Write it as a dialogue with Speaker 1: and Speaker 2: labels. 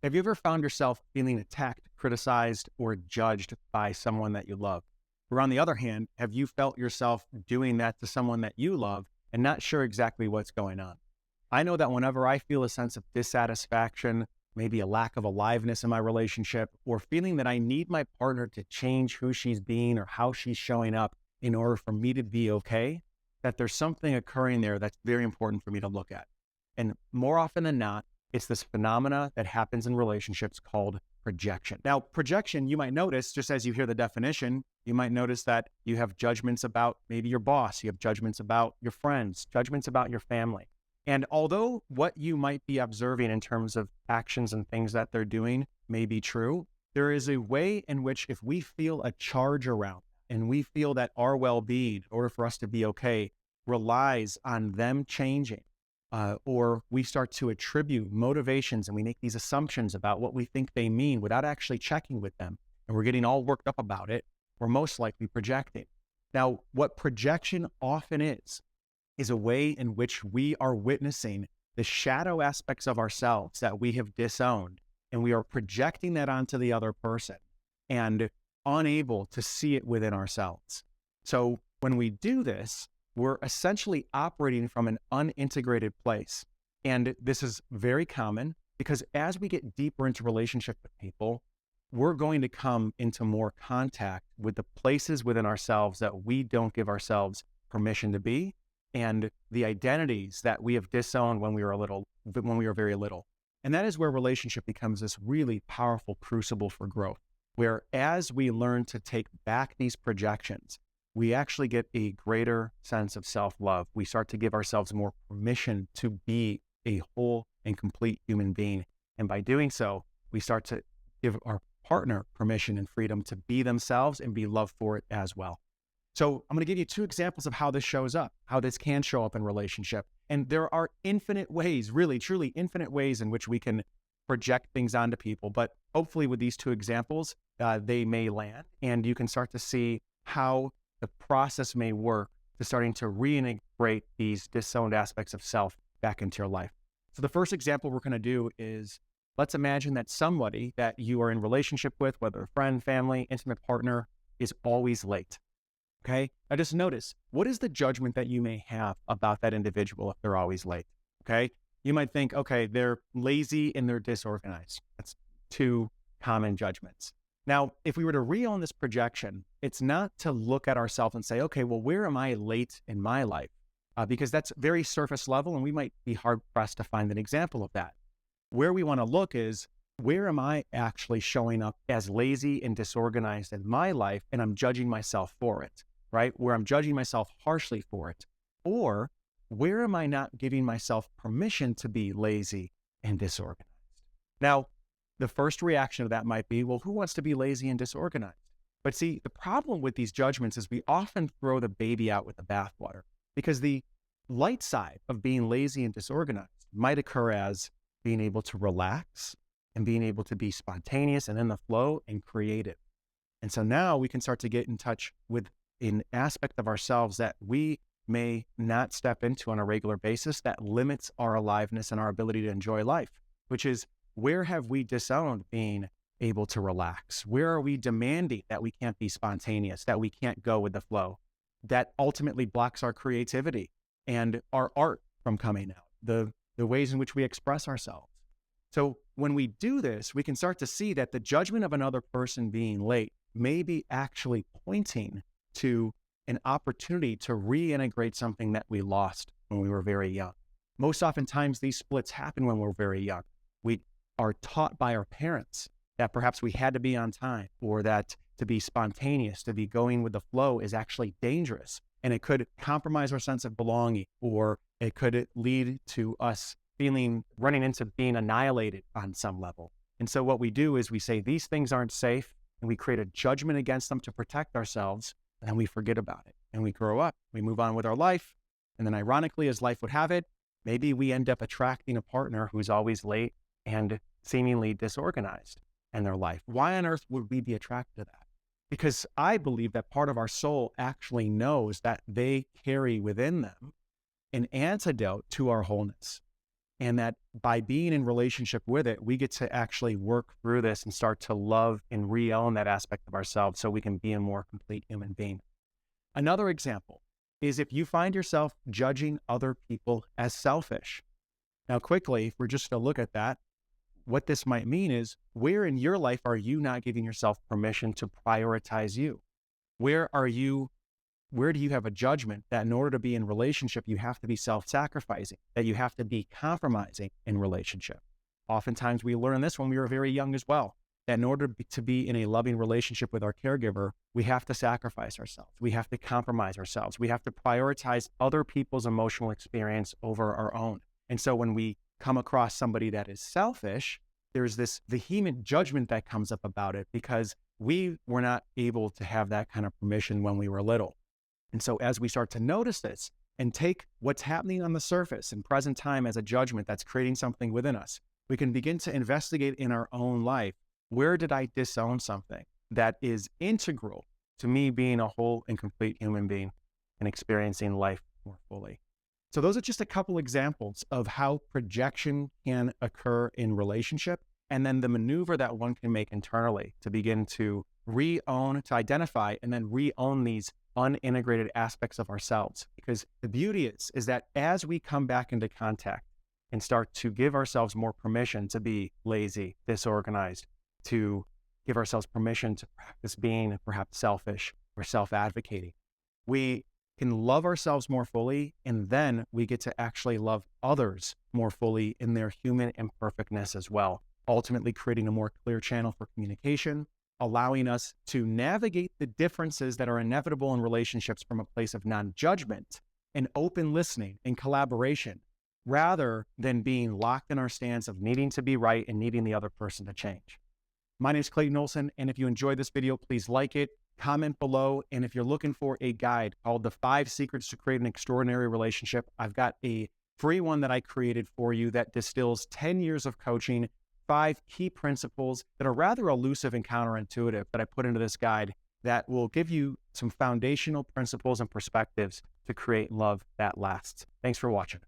Speaker 1: Have you ever found yourself feeling attacked, criticized, or judged by someone that you love? Or on the other hand, have you felt yourself doing that to someone that you love and not sure exactly what's going on? I know that whenever I feel a sense of dissatisfaction, maybe a lack of aliveness in my relationship, or feeling that I need my partner to change who she's being or how she's showing up in order for me to be okay, that there's something occurring there that's very important for me to look at. And more often than not, it's this phenomena that happens in relationships called projection. Now, projection, you might notice, just as you hear the definition, you might notice that you have judgments about maybe your boss, you have judgments about your friends, judgments about your family. And although what you might be observing in terms of actions and things that they're doing may be true, there is a way in which if we feel a charge around and we feel that our well-being, in order for us to be okay, relies on them changing, or we start to attribute motivations and we make these assumptions about what we think they mean without actually checking with them, and we're getting all worked up about it, we're most likely projecting. Now, what projection often is a way in which we are witnessing the shadow aspects of ourselves that we have disowned, and we are projecting that onto the other person and unable to see it within ourselves. So when we do this, we're essentially operating from an unintegrated place. And this is very common because as we get deeper into relationship with people, we're going to come into more contact with the places within ourselves that we don't give ourselves permission to be, and the identities that we have disowned when we were very little. And that is where relationship becomes this really powerful crucible for growth, where as we learn to take back these projections, we actually get a greater sense of self-love. We start to give ourselves more permission to be a whole and complete human being. And by doing so, we start to give our partner permission and freedom to be themselves and be loved for it as well. So I'm going to give you two examples of how this shows up, how this can show up in relationship. And there are infinite ways, really, truly infinite ways in which we can project things onto people. But hopefully with these two examples, they may land and you can start to see how the process may work to starting to reintegrate these disowned aspects of self back into your life. So the first example we're going to do is, let's imagine that somebody that you are in relationship with, whether a friend, family, intimate partner, is always late. Okay. Now just notice, what is the judgment that you may have about that individual if they're always late? Okay. You might think, okay, they're lazy and they're disorganized. That's two common judgments. Now, if we were to re-own this projection, it's not to look at ourselves and say, okay, well, where am I late in my life? Because that's very surface level and we might be hard pressed to find an example of that. Where we want to look is, where am I actually showing up as lazy and disorganized in my life and I'm judging myself for it, right? Where I'm judging myself harshly for it. Or where am I not giving myself permission to be lazy and disorganized? Now, the first reaction to that might be, well, who wants to be lazy and disorganized? But see, the problem with these judgments is we often throw the baby out with the bathwater, because the light side of being lazy and disorganized might occur as being able to relax and being able to be spontaneous and in the flow and creative. And so now we can start to get in touch with an aspect of ourselves that we may not step into on a regular basis that limits our aliveness and our ability to enjoy life, which is, where have we disowned being able to relax? Where are we demanding that we can't be spontaneous, that we can't go with the flow? That ultimately blocks our creativity and our art from coming out, the ways in which we express ourselves. So when we do this, we can start to see that the judgment of another person being late may be actually pointing to an opportunity to reintegrate something that we lost when we were very young. Most oftentimes, these splits happen when we're very young. We are taught by our parents that perhaps we had to be on time, or that to be spontaneous, to be going with the flow is actually dangerous. And it could compromise our sense of belonging, or it could lead to us running into being annihilated on some level. And so what we do is we say these things aren't safe, and we create a judgment against them to protect ourselves, and then we forget about it. And we grow up, we move on with our life. And then ironically, as life would have it, maybe we end up attracting a partner who's always late and seemingly disorganized in their life. Why on earth would we be attracted to that? Because I believe that part of our soul actually knows that they carry within them an antidote to our wholeness. And that by being in relationship with it, we get to actually work through this and start to love and re-own that aspect of ourselves so we can be a more complete human being. Another example is if you find yourself judging other people as selfish. Now, quickly, if we're just to look at that, what this might mean is, where in your life are you not giving yourself permission to prioritize you? Where do you have a judgment that in order to be in relationship, you have to be self-sacrificing, that you have to be compromising in relationship? Oftentimes we learn this when we were very young as well, that in order to be in a loving relationship with our caregiver, we have to sacrifice ourselves. We have to compromise ourselves. We have to prioritize other people's emotional experience over our own. And so when we come across somebody that is selfish, there's this vehement judgment that comes up about it because we were not able to have that kind of permission when we were little. And so as we start to notice this and take what's happening on the surface in present time as a judgment that's creating something within us, we can begin to investigate in our own life, where did I disown something that is integral to me being a whole and complete human being and experiencing life more fully? So those are just a couple examples of how projection can occur in relationship, and then the maneuver that one can make internally to begin to re-own, to identify, and then re-own these unintegrated aspects of ourselves. Because the beauty is that as we come back into contact and start to give ourselves more permission to be lazy, disorganized, to give ourselves permission to practice being perhaps selfish or self-advocating, we can love ourselves more fully, and then we get to actually love others more fully in their human imperfectness as well, ultimately creating a more clear channel for communication, allowing us to navigate the differences that are inevitable in relationships from a place of non-judgment and open listening and collaboration, rather than being locked in our stance of needing to be right and needing the other person to change. My name is Clayton Olson, and if you enjoyed this video, please like it, comment below, and if you're looking for a guide called The 5 Secrets to Create an Extraordinary Relationship, I've got a free one that I created for you that distills 10 years of coaching, 5 key principles that are rather elusive and counterintuitive that I put into this guide that will give you some foundational principles and perspectives to create love that lasts. Thanks for watching.